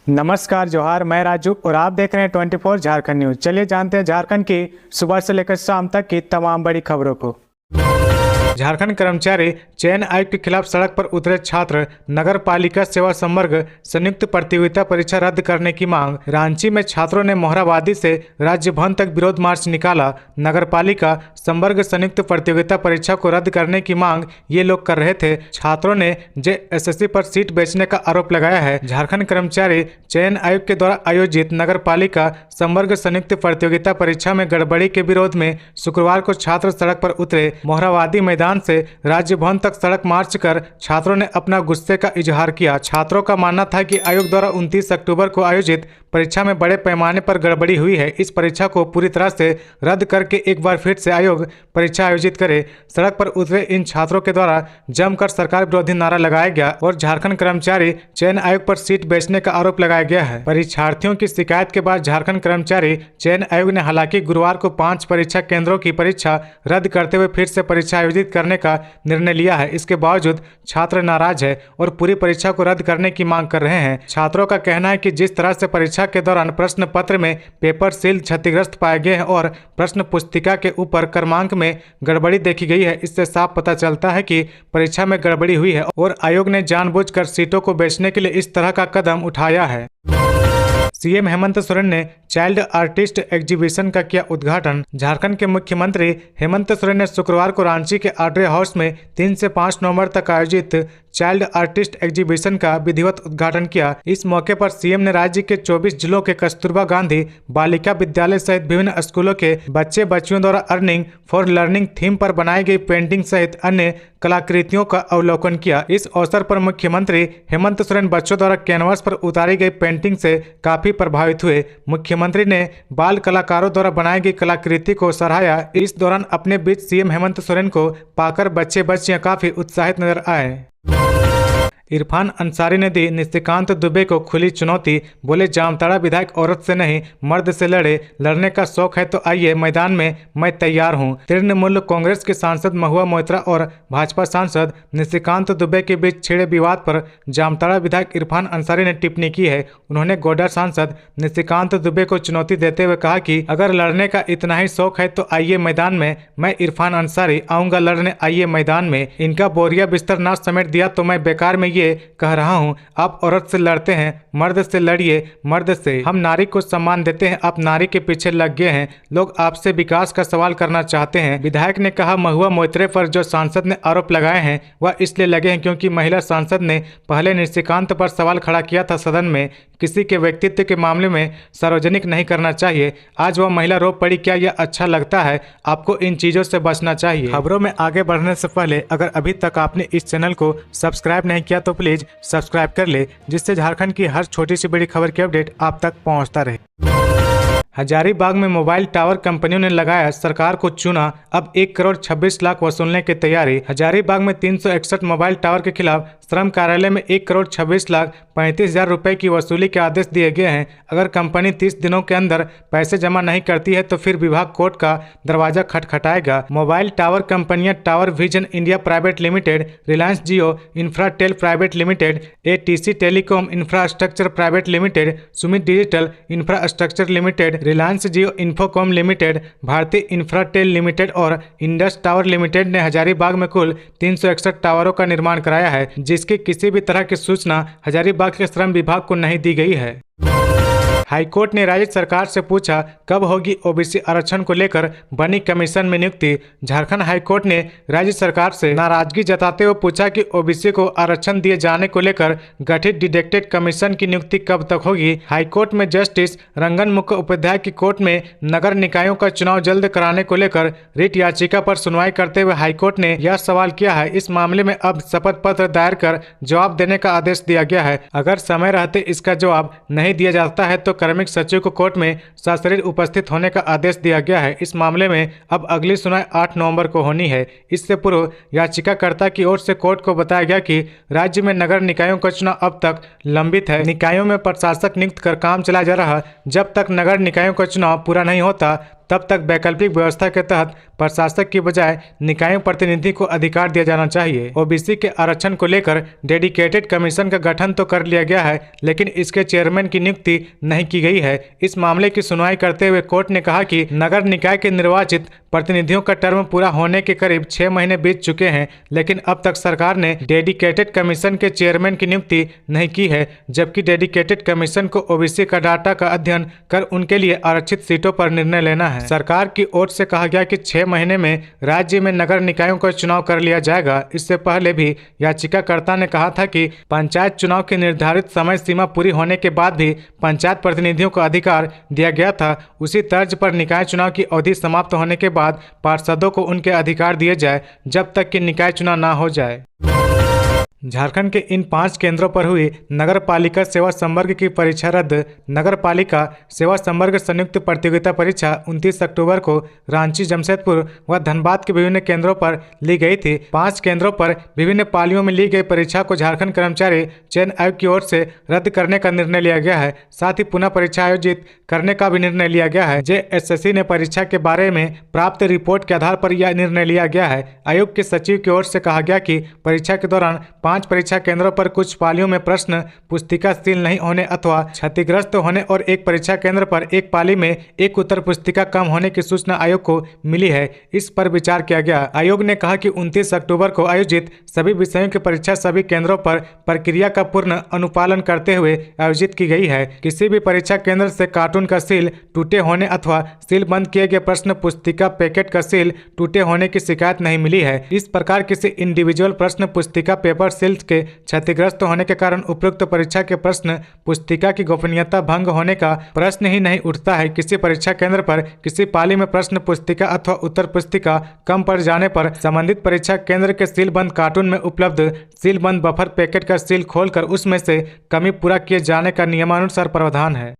नमस्कार जोहार, मैं राजू और आप देख रहे हैं 24 झारखंड न्यूज। चलिए जानते हैं झारखंड की सुबह से लेकर शाम तक की तमाम बड़ी खबरों को। झारखंड कर्मचारी चयन आयोग के खिलाफ सड़क पर उतरे छात्र, नगर पालिका सेवा संवर्ग संयुक्त प्रतियोगिता परीक्षा रद्द करने की मांग। रांची में छात्रों ने मोहराबादी से राज्य भवन तक विरोध मार्च निकाला। नगर पालिका संवर्ग संयुक्त प्रतियोगिता परीक्षा को रद्द करने की मांग ये लोग कर रहे थे। छात्रों ने जेएसएससी पर सीट बेचने का आरोप लगाया है। झारखंड कर्मचारी चयन आयोग के द्वारा आयोजित नगर पालिका संवर्ग संयुक्त प्रतियोगिता परीक्षा में गड़बड़ी के विरोध में शुक्रवार को छात्र सड़क पर उतरे। मोहराबादी मैदान से राज्य भवन तक सड़क मार्च कर छात्रों ने अपना गुस्से का इजहार किया। छात्रों का मानना था कि आयोग द्वारा 29 अक्टूबर को आयोजित परीक्षा में बड़े पैमाने पर गड़बड़ी हुई है। इस परीक्षा को पूरी तरह से रद्द करके एक बार फिर से आयोग परीक्षा आयोजित करे। सड़क पर उतरे इन छात्रों के द्वारा जमकर सरकार विरोधी नारा लगाया गया और झारखंड कर्मचारी चयन आयोग पर सीट बेचने का आरोप लगाया गया है। परीक्षार्थियों की शिकायत के बाद झारखंड कर्मचारी चयन आयोग ने हालांकि गुरुवार को 5 परीक्षा केंद्रों की परीक्षा रद्द करते हुए फिर से परीक्षा आयोजित करने का निर्णय लिया है। इसके बावजूद छात्र नाराज है और पूरी परीक्षा को रद्द करने की मांग कर रहे हैं। छात्रों का कहना है कि जिस तरह से परीक्षा के दौरान प्रश्न पत्र में पेपर सील क्षतिग्रस्त पाए गए हैं और प्रश्न पुस्तिका के ऊपर क्रमांक में गड़बड़ी देखी गई है, इससे साफ पता चलता है कि परीक्षा में गड़बड़ी हुई है और आयोग ने जानबूझकर सीटों को बेचने के लिए इस तरह का कदम उठाया है। सीएम हेमंत सोरेन ने चाइल्ड आर्टिस्ट एग्जीबिशन का किया उद्घाटन। झारखंड के मुख्यमंत्री हेमंत सोरेन ने शुक्रवार को रांची के आड्रे हाउस में 3 से 5 नवंबर तक आयोजित चाइल्ड आर्टिस्ट एग्जीबिशन का विधिवत उद्घाटन किया। इस मौके पर सीएम ने राज्य के 24 जिलों के कस्तूरबा गांधी बालिका विद्यालय सहित विभिन्न स्कूलों के बच्चे बच्चियों द्वारा अर्निंग फॉर लर्निंग थीम पर बनाई गई पेंटिंग सहित अन्य कलाकृतियों का अवलोकन किया। इस अवसर पर मुख्यमंत्री हेमंत सोरेन बच्चों द्वारा कैनवास पर उतारी गई पेंटिंग से काफी प्रभावित हुए। मुख्यमंत्री ने बाल कलाकारों द्वारा बनाई गई कलाकृति को सराहा। इस दौरान अपने बीच सीएम हेमंत सोरेन को पाकर बच्चे बच्चियां काफी उत्साहित नजर आए। इरफान अंसारी ने दी निशिकांत दुबे को खुली चुनौती। बोले, जामताड़ा विधायक औरत से नहीं मर्द से लड़े। लड़ने का शौक है तो आइए मैदान में, मैं तैयार हूं। तृणमूल कांग्रेस के सांसद महुआ मोइत्रा और भाजपा सांसद निशिकांत दुबे के बीच छिड़े विवाद पर जामताड़ा विधायक इरफान अंसारी ने टिप्पणी की है। उन्होंने गोड्डा सांसद निशिकांत दुबे को चुनौती देते हुए कहा कि अगर लड़ने का इतना ही शौक है तो आइए मैदान में, मैं इरफान अंसारी आऊंगा लड़ने, आइए मैदान में। इनका बोरिया बिस्तर ना समेट दिया तो मैं बेकार में कह रहा हूं, आप औरत से लड़ते हैं, मर्द से लड़िए, मर्द से। हम नारी को सम्मान देते हैं, आप नारी के पीछे लग गए हैं। लोग आपसे विकास का सवाल करना चाहते हैं। विधायक ने कहा, महुआ मोइत्रे पर जो सांसद ने आरोप लगाए हैं वह इसलिए लगे हैं क्योंकि महिला सांसद ने पहले निशिकांत पर सवाल खड़ा किया था सदन में। किसी के व्यक्तित्व के मामले में सार्वजनिक नहीं करना चाहिए। आज वह महिला रो पड़ी, क्या यह अच्छा लगता है? आपको इन चीजों से बचना चाहिए। खबरों में आगे बढ़ने से पहले अगर अभी तक आपने इस चैनल को सब्सक्राइब नहीं किया तो प्लीज सब्सक्राइब कर ले, जिससे झारखंड की हर छोटी सी बड़ी खबर की अपडेट आप तक पहुंचता रहे। हजारीबाग में मोबाइल टावर कंपनियों ने लगाया सरकार को चूना, अब 1 करोड़ 26 लाख वसूलने की तैयारी। हजारीबाग में 361 मोबाइल टावर के खिलाफ श्रम कार्यालय में 1 करोड़ 26 लाख 35 हजार रुपए की वसूली के आदेश दिए गए हैं। अगर कंपनी 30 दिनों के अंदर पैसे जमा नहीं करती है तो फिर विभाग कोर्ट का दरवाजा खटखटाएगा। मोबाइल टावर कंपनियां tower vision India private limited, Reliance Jio Infratel private limited, ATC telecom infrastructure private limited, Sumit digital infrastructure limited, Reliance Jio Infocomm limited, भारतीय इंफ्राटेल लिमिटेड और इंडस टावर लिमिटेड ने हजारीबाग में कुल 361 टावरों का निर्माण कराया है, जिसकी किसी भी तरह की सूचना हजारीबाग के श्रम विभाग को नहीं दी गई है। हाईकोर्ट ने राज्य सरकार से पूछा, कब होगी ओबीसी आरक्षण को लेकर बनी कमीशन में नियुक्ति। झारखंड हाईकोर्ट ने राज्य सरकार से नाराजगी जताते हुए पूछा कि ओबीसी को आरक्षण दिए जाने को लेकर गठित डिडेक्टेड कमीशन की नियुक्ति कब तक होगी। हाईकोर्ट में जस्टिस रंगन मुखोपाध्याय की कोर्ट में नगर निकायों का चुनाव जल्द कराने को लेकर रिट याचिका पर सुनवाई करते हुए हाईकोर्ट ने यह सवाल किया है। इस मामले में अब शपथ पत्र दायर कर जवाब देने का आदेश दिया गया है। अगर समय रहते इसका जवाब नहीं दिया जाता है तो कार्मिक सचिव को कोर्ट में सशरीर उपस्थित होने का आदेश दिया गया है। इस मामले में अब अगली सुनवाई 8 नवंबर को होनी है। इससे पूर्व याचिकाकर्ता की ओर से कोर्ट को बताया गया कि राज्य में नगर निकायों का चुनाव अब तक लंबित है। निकायों में प्रशासक नियुक्त कर काम चलाया जा रहा। जब तक नगर निकायों का चुनाव पूरा नहीं होता तब तक वैकल्पिक व्यवस्था के तहत प्रशासक की बजाय निकायों प्रतिनिधि को अधिकार दिया जाना चाहिए। ओबीसी के आरक्षण को लेकर डेडिकेटेड कमीशन का गठन तो कर लिया गया है, लेकिन इसके चेयरमैन की नियुक्ति नहीं की गई है। इस मामले की सुनवाई करते हुए कोर्ट ने कहा कि नगर निकाय के निर्वाचित प्रतिनिधियों का टर्म पूरा होने के करीब 6 महीने बीत चुके हैं, लेकिन अब तक सरकार ने डेडिकेटेड कमीशन के चेयरमैन की नियुक्ति नहीं की है, जबकि डेडिकेटेड कमीशन को ओबीसी का डाटा का अध्ययन कर उनके लिए आरक्षित सीटों पर निर्णय लेना है। सरकार की ओर से कहा गया कि 6 महीने में राज्य में नगर निकायों का चुनाव कर लिया जाएगा। इससे पहले भी याचिकाकर्ता ने कहा था कि पंचायत चुनाव की निर्धारित समय सीमा पूरी होने के बाद भी पंचायत प्रतिनिधियों को अधिकार दिया गया था। उसी तर्ज पर निकाय चुनाव की अवधि समाप्त होने के बाद पार्षदों को उनके अधिकार दिए जाए जब तक कि निकाय चुनाव ना हो जाए। झारखंड के इन 5 केंद्रों पर हुई नगर पालिका सेवा संवर्ग की परीक्षा रद्द। नगर पालिका सेवा संवर्ग संयुक्त प्रतियोगिता परीक्षा 29 अक्टूबर को रांची, जमशेदपुर व धनबाद के विभिन्न केंद्रों पर ली गई थी। 5 केंद्रों पर विभिन्न पालियों में ली गई परीक्षा को झारखंड कर्मचारी चयन आयोग की ओर से रद्द करने का निर्णय लिया गया है। साथ ही पुनः परीक्षा आयोजित करने का भी निर्णय लिया गया है। जेएसएससी ने परीक्षा के बारे में प्राप्त रिपोर्ट के आधार पर यह निर्णय लिया गया है। आयोग के सचिव की ओर से कहा गया कि परीक्षा के दौरान 5 परीक्षा केंद्रों पर कुछ पालियों में प्रश्न पुस्तिका सील नहीं होने अथवा क्षतिग्रस्त होने और एक परीक्षा केंद्र पर एक पाली में एक उत्तर पुस्तिका कम होने की सूचना आयोग को मिली है। इस पर विचार किया गया। आयोग ने कहा कि 29 अक्टूबर को आयोजित सभी विषयों की परीक्षा सभी केंद्रों पर प्रक्रिया का पूर्ण अनुपालन करते हुए आयोजित की गई है। किसी भी परीक्षा केंद्र से कार्टून का सील टूटे होने अथवा सील बंद किए गए प्रश्न पुस्तिका पैकेट का सील टूटे होने की शिकायत नहीं मिली है। इस प्रकार किसी इंडिविजुअल प्रश्न पुस्तिका पेपर सील के क्षतिग्रस्त होने के कारण उपयुक्त परीक्षा के प्रश्न पुस्तिका की गोपनीयता भंग होने का प्रश्न ही नहीं उठता है। किसी परीक्षा केंद्र पर किसी पाली में प्रश्न पुस्तिका अथवा उत्तर पुस्तिका कम पड़ जाने पर संबंधित परीक्षा केंद्र के सीलबंद कार्टून में उपलब्ध सीलबंद बफर पैकेट का सील खोलकर उसमें से कमी पूरा किए जाने का नियमानुसार प्रावधान है।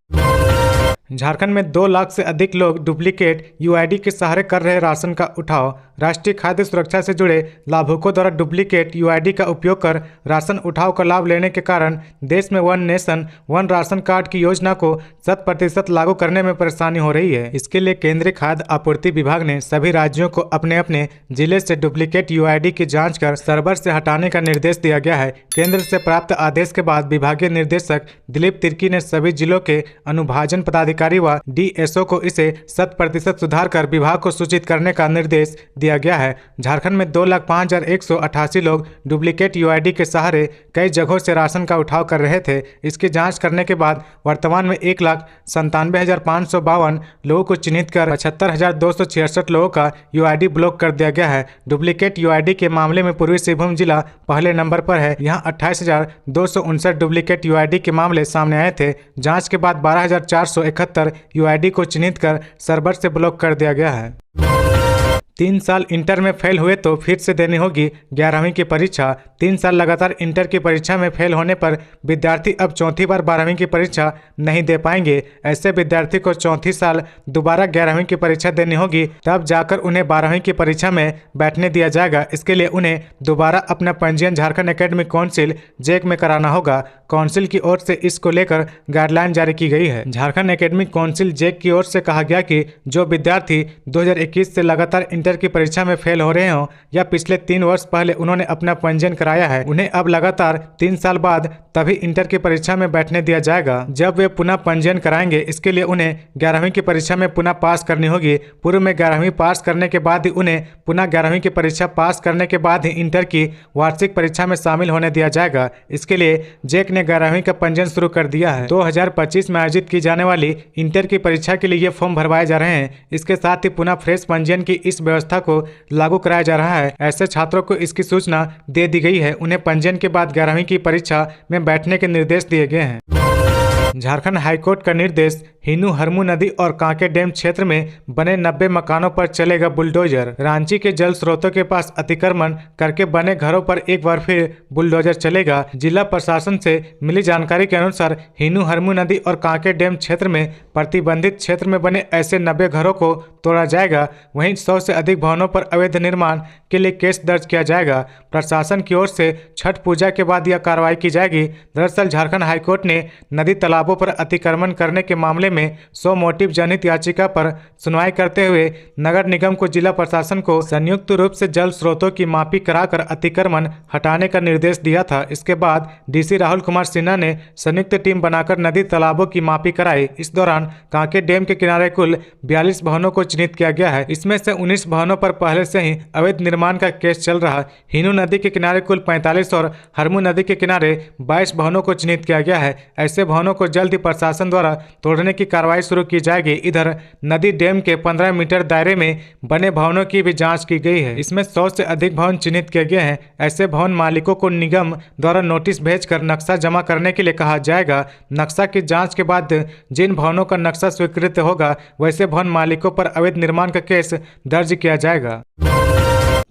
झारखंड में 2 लाख से अधिक लोग डुप्लीकेट यूआईडी के सहारे कर रहे राशन का उठाव। राष्ट्रीय खाद्य सुरक्षा से जुड़े लाभुकों द्वारा डुप्लीकेट यूआईडी का उपयोग कर राशन उठाव का लाभ लेने के कारण देश में one nation one ration card की योजना को 100% लागू करने में परेशानी हो रही है। इसके लिए केंद्रीय खाद्य आपूर्ति विभाग ने सभी राज्यों को अपने अपने जिले से डुप्लीकेट यूआईडी की जाँच कर सर्वर से हटाने का निर्देश दिया गया है। केंद्र से प्राप्त आदेश के बाद विभागीय निर्देशक दिलीप तिर्की ने सभी जिलों के अनुभाजन पदाधिकारी व डीएसओ को इसे 100% सुधार कर विभाग को सूचित करने का निर्देश दिया गया है। झारखंड में 2,05,188 लोग डुप्लीकेट यूआईडी के सहारे कई जगहों से राशन का उठाव कर रहे थे। इसकी जांच करने के बाद वर्तमान में 1,97,552 लोगों को चिन्हित कर 75,266 लोगों का यूआईडी ब्लॉक कर दिया गया है। डुप्लीकेट यूआईडी के मामले में पूर्वी सिंहभूम जिला पहले नंबर पर है। यहाँ 28,259 डुप्लीकेट यूआईडी के मामले सामने आए थे। जाँच के बाद 12,471 यूआईडी को चिन्हित कर सर्वर से ब्लॉक कर दिया गया है। 3 साल इंटर में फेल हुए तो फिर से देनी होगी 11वीं की परीक्षा। 3 साल लगातार इंटर की परीक्षा में फेल होने पर विद्यार्थी अब चौथी बार 12वीं की परीक्षा नहीं दे पाएंगे। ऐसे विद्यार्थी को चौथी साल दोबारा 11वीं की परीक्षा देनी होगी, तब जाकर उन्हें 12वीं की परीक्षा में बैठने दिया जाएगा। इसके लिए उन्हें दोबारा अपना पंजीयन झारखंड एकेडमिक काउंसिल जैक में कराना होगा। काउंसिल की ओर से इसको लेकर गाइडलाइन जारी की गई है। झारखंड एकेडमिक काउंसिल जैक की ओर से कहा गया कि जो विद्यार्थी 2021 से लगातार इंटर की परीक्षा में फेल हो रहे हो या पिछले 3 वर्ष पहले उन्होंने अपना पंजीयन कराया है, उन्हें अब लगातार 3 साल बाद तभी इंटर की परीक्षा में बैठने दिया जाएगा जब वे पुनः पंजीयन कराएंगे। इसके लिए उन्हें 11वीं की परीक्षा में पुनः पास करनी होगी। पूर्व में 11वीं पास करने के बाद ही उन्हें पुनः 11वीं की परीक्षा पास करने के बाद ही इंटर की वार्षिक परीक्षा में शामिल होने दिया जाएगा। इसके लिए जैक ने 11वीं का पंजीयन शुरू कर दिया है। 2025 में आयोजित की जाने वाली इंटर की परीक्षा के लिए ये फॉर्म भरवाए जा रहे हैं। इसके साथ ही पुनः फ्रेश पंजीयन की इस व्यवस्था को लागू कराया जा रहा है। ऐसे छात्रों को इसकी सूचना दे दी गई है। उन्हें पंजीयन के बाद 11वीं की परीक्षा में बैठने के निर्देश दिए गए हैं। झारखंड हाईकोर्ट का निर्देश, हिन्नू हरमू नदी और कांके डैम क्षेत्र में बने 90 मकानों पर चलेगा बुलडोजर। रांची के जल स्रोतों के पास अतिक्रमण करके बने घरों पर एक बार फिर बुलडोजर चलेगा। जिला प्रशासन से मिली जानकारी के अनुसार हिन्नू हरमू नदी और कांके डैम क्षेत्र में प्रतिबंधित क्षेत्र में बने ऐसे 90 घरों को तोड़ा जाएगा। वहीं 100 से अधिक भवनों पर अवैध निर्माण के लिए केस दर्ज किया जाएगा। प्रशासन की ओर से छठ पूजा के बाद यह कार्रवाई की जाएगी। दरअसल झारखंड हाईकोर्ट ने नदी तालाबों पर अतिक्रमण करने के मामले में 100 मोटिव जनित याचिका पर सुनवाई करते हुए नगर निगम को जिला प्रशासन को संयुक्त रूप से जल स्रोतों की मापी कराकर अतिक्रमण हटाने का निर्देश दिया था। इसके बाद डीसी राहुल कुमार सिन्हा ने संयुक्त टीम बनाकर नदी तालाबों की मापी कराई। इस दौरान कांके डैम के किनारे कुल 42 भवनों को चिन्हित किया गया है। इसमें से 19 भवनों पर पहले से ही अवैध निर्माण का केस चल रहा। हिनू नदी के किनारे कुल 45 और हरमू नदी के किनारे 22 भवनों को चिन्हित किया गया है। ऐसे भवनों को जल्द ही प्रशासन द्वारा तोड़ने की कार्रवाई शुरू की जाएगी। इधर नदी डैम के 15 मीटर दायरे में बने भवनों की भी जांच की गई है। इसमें 100 से अधिक भवन चिन्हित किए गए हैं। ऐसे भवन मालिकों को निगम द्वारा नोटिस भेजकर नक्शा जमा करने के लिए कहा जाएगा। नक्शा की जांच के बाद जिन भवनों का नक्शा स्वीकृत होगा वैसे भवन मालिकों पर अवैध निर्माण का केस दर्ज किया जाएगा।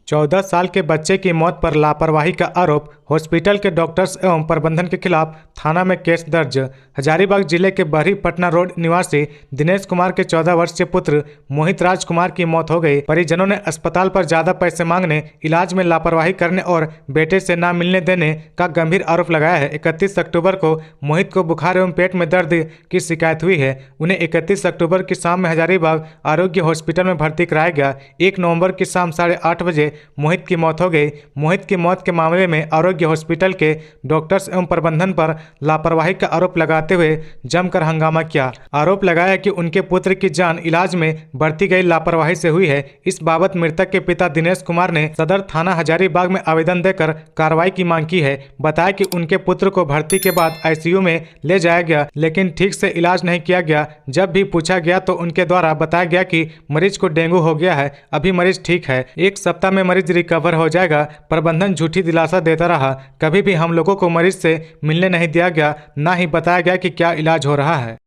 14 साल के बच्चे की मौत पर लापरवाही का आरोप, हॉस्पिटल के डॉक्टर्स एवं प्रबंधन के खिलाफ थाना में केस दर्ज। हजारीबाग जिले के बरही पटना रोड निवासी दिनेश कुमार के 14 वर्षीय पुत्र मोहित राज कुमार की मौत हो गई। परिजनों ने अस्पताल पर ज्यादा पैसे मांगने, इलाज में लापरवाही करने और बेटे से ना मिलने देने का गंभीर आरोप लगाया है। 31 अक्टूबर को मोहित को बुखार एवं पेट में दर्द की शिकायत हुई है। उन्हें 31 अक्टूबर की शाम में हजारीबाग आरोग्य हॉस्पिटल में भर्ती कराया गया। 1 नवंबर की शाम 8:30 बजे मोहित की मौत हो गई। मोहित की मौत के मामले में आरोग्य हॉस्पिटल के डॉक्टर्स एवं प्रबंधन पर लापरवाही का आरोप लगाते हुए जमकर हंगामा किया। आरोप लगाया कि उनके पुत्र की जान इलाज में बरती गई लापरवाही से हुई है। इस बाबत मृतक के पिता दिनेश कुमार ने सदर थाना हजारीबाग में आवेदन देकर कार्रवाई की मांग की है। बताया कि उनके पुत्र को भर्ती के बाद आईसीयू में ले जाया गया, लेकिन ठीक से इलाज नहीं किया गया। जब भी पूछा गया तो उनके द्वारा बताया गया कि मरीज को डेंगू हो गया है, अभी मरीज ठीक है, 1 सप्ताह में मरीज रिकवर हो जाएगा। प्रबंधन झूठी दिलासा देता रहा। कभी भी हम लोगों को मरीज से मिलने नहीं दिया गया, ना ही बताया गया कि क्या इलाज हो रहा है।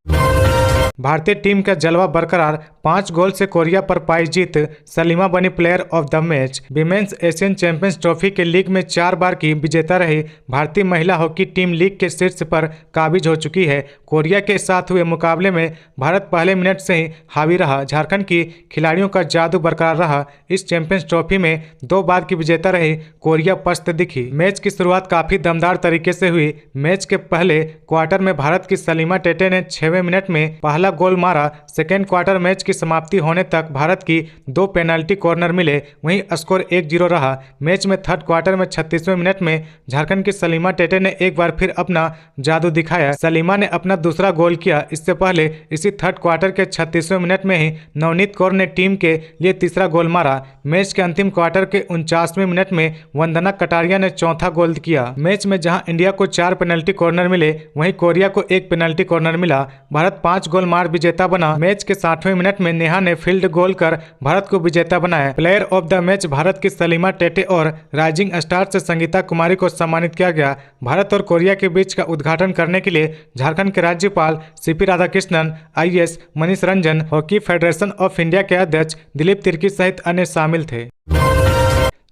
भारतीय टीम का जलवा बरकरार, 5 गोल से कोरिया पर पाई जीत, सलीमा बनी player of the match. Women's Asian champions trophy के लीग में 4 बार की विजेता रही भारतीय महिला हॉकी टीम लीग के शीर्ष पर काबिज हो चुकी है। कोरिया के साथ हुए मुकाबले में भारत पहले मिनट से ही हावी रहा। झारखंड की खिलाड़ियों का जादू बरकरार रहा। इस चैंपियंस ट्रॉफी में 2 बार की विजेता रही कोरिया पस्त दिखी। मैच की शुरुआत काफी दमदार तरीके से हुई। मैच के पहले क्वार्टर में भारत की सलीमा टेटे ने 6वें मिनट में पहला गोल मारा। सेकेंड क्वार्टर मैच की समाप्ति होने तक भारत की 2 पेनल्टी कॉर्नर मिले, वहीं स्कोर 1-0 रहा। मैच में थर्ड क्वार्टर में 36वें मिनट में झारखंड की सलीमा टेटे ने एक बार फिर अपना जादू दिखाया। सलीमा ने अपना दूसरा गोल किया। इससे पहले इसी थर्ड क्वार्टर के 36वें मिनट में ही नवनीत कौर ने टीम के लिए तीसरा गोल मारा। मैच के अंतिम क्वार्टर के 49वें मिनट में वंदना कटारिया ने चौथा गोल किया। मैच में जहां इंडिया को 4 पेनल्टी कॉर्नर मिले, वहीं कोरिया को 1 पेनल्टी कॉर्नर मिला। भारत 5 गोल मार विजेता बना। मैच के 60वें मिनट में नेहा ने फील्ड गोल कर भारत को विजेता बनाया। Player of the match Bharat की सलीमा टेटे और राइजिंग स्टार से संगीता कुमारी को सम्मानित किया गया। भारत और कोरिया के बीच का उद्घाटन करने के लिए झारखंड के राज्यपाल CP Radhakrishnan, IAS Manish Ranjan, hockey federation of India के अध्यक्ष दिलीप तिर्की सहित अन्य शामिल थे।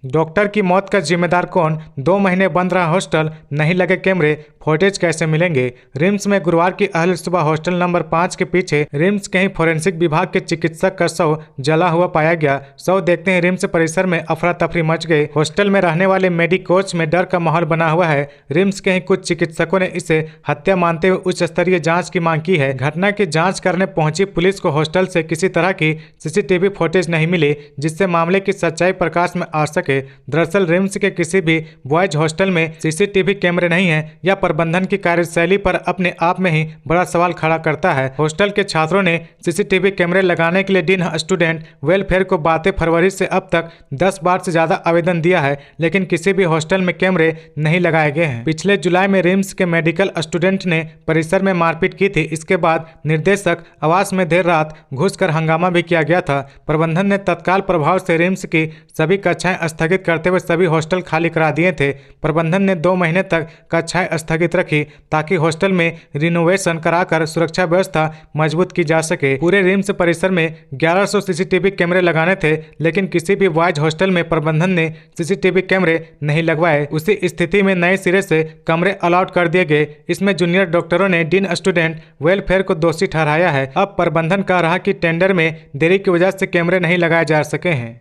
डॉक्टर की मौत का जिम्मेदार कौन? 2 महीने बंद रहा हॉस्टल, नहीं लगे कैमरे, फुटेज कैसे मिलेंगे? रिम्स में गुरुवार की अहल सुबह हॉस्टल नंबर 5 के पीछे रिम्स के ही फोरेंसिक विभाग के चिकित्सक का शव जला हुआ पाया गया। शव देखते ही रिम्स परिसर में अफरा तफरी मच गई। हॉस्टल में रहने वाले मेडिकोच में डर का माहौल बना हुआ है। रिम्स के ही कुछ चिकित्सकों ने इसे हत्या मानते हुए उच्च स्तरीय जाँच की मांग की है। घटना की जाँच करने पहुंची पुलिस को हॉस्टल से किसी तरह की सीसीटीवी फुटेज नहीं मिली, जिससे मामले की सच्चाई प्रकाश में आ सके। दरअसल रिम्स के किसी भी बॉयज हॉस्टल में सीसीटीवी कैमरे नहीं है। यह प्रबंधन की कार्यशैली पर अपने आप में ही बड़ा सवाल खड़ा करता है। हॉस्टल के छात्रों ने सीसीटीवी कैमरे लगाने के लिए डीन स्टूडेंट वेलफेयर को 22 फरवरी से अब तक 10 बार से ज्यादा आवेदन दिया है, लेकिन किसी भी हॉस्टल में कैमरे नहीं लगाए गए हैं। पिछले जुलाई में रिम्स के मेडिकल स्टूडेंट ने परिसर में मारपीट की थी। इसके बाद निर्देशक आवास में देर रात घुसकर हंगामा भी किया गया था। प्रबंधन ने तत्काल प्रभाव से रिम्स की सभी कक्षाएं स्थगित करते हुए सभी हॉस्टल खाली करा दिए थे। प्रबंधन ने 2 महीने तक कक्षाएं स्थगित रखी ताकि हॉस्टल में रिनोवेशन कराकर सुरक्षा व्यवस्था मजबूत की जा सके। पूरे रिम्स परिसर में 1100 सीसीटीवी कैमरे लगाने थे, लेकिन किसी भी बॉयज हॉस्टल में प्रबंधन ने सीसीटीवी कैमरे नहीं लगवाए। उसी स्थिति में नए सिरे से कमरे अलॉट कर दिए गए। इसमें जूनियर डॉक्टरों ने डीन स्टूडेंट वेलफेयर को दोषी ठहराया है। अब प्रबंधन कह रहा कि टेंडर में देरी की वजह से कैमरे नहीं लगाए जा सके हैं।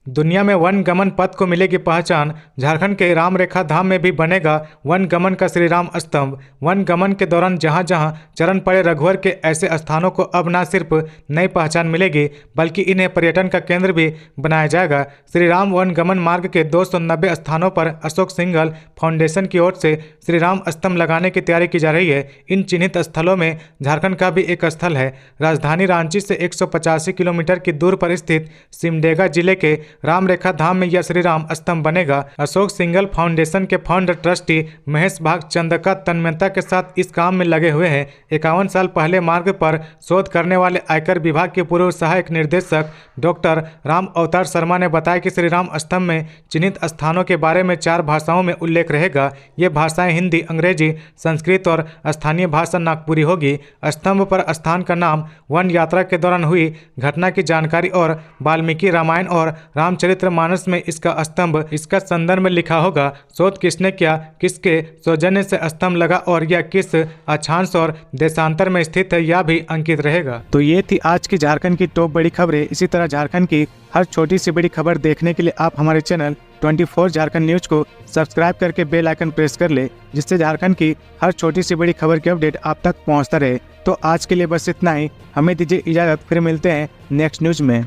दुनिया में वन गमन पथ को मिलेगी पहचान। झारखंड के राम रेखा धाम में भी बनेगा वन गमन का श्री राम स्तंभ। वन गमन के दौरान जहां जहां चरण पड़े रघुवर के ऐसे स्थानों को अब न सिर्फ नई पहचान मिलेगी, बल्कि इन्हें पर्यटन का केंद्र भी बनाया जाएगा। श्री राम वन गमन मार्ग के 290 स्थानों पर अशोक सिंघल फाउंडेशन की ओर से श्री राम स्तंभ लगाने की तैयारी की जा रही है। इन चिन्हित स्थलों में झारखंड का भी एक स्थल है। राजधानी रांची से 185 किलोमीटर की दूर पर स्थित सिमडेगा जिले के राम रेखा धाम में यह श्री राम स्तंभ बनेगा। अशोक सिंघल फाउंडेशन के फाउंडर ट्रस्टी महेश भागचंद का तन्मयता के साथ इस काम में लगे हुए हैं। 51 साल पहले मार्ग पर शोध करने वाले आयकर विभाग के पूर्व सहायक निर्देशक डॉक्टर राम अवतार शर्मा ने बताया कि श्री राम स्तंभ में चिन्हित स्थानों के बारे में 4 भाषाओं में उल्लेख रहेगा। ये भाषाएं हिंदी, अंग्रेजी, संस्कृत और स्थानीय भाषा नागपुरी होगी। स्तंभ पर स्थान का नाम वन यात्रा के दौरान हुई घटना की जानकारी और वाल्मीकि रामायण और रामचरितमानस में इसका स्तंभ इसका संदर्भ में लिखा होगा। शोध किसने किया, किसके सौजन्य से स्तंभ लगा और यह किस अक्षांश और देशांतर में स्थित है, यह भी अंकित रहेगा। तो ये थी आज की झारखंड की टॉप बड़ी खबरें। इसी तरह झारखंड की हर छोटी सी बड़ी खबर देखने के लिए आप हमारे चैनल 24 झारखंड न्यूज को सब्सक्राइब करके बेल आइकन प्रेस कर ले, जिससे झारखंड की हर छोटी सी बड़ी खबर की अपडेट आप तक पहुंचता रहे। तो आज के लिए बस इतना ही। हमें दीजिए इजाजत, फिर मिलते हैं नेक्स्ट न्यूज में।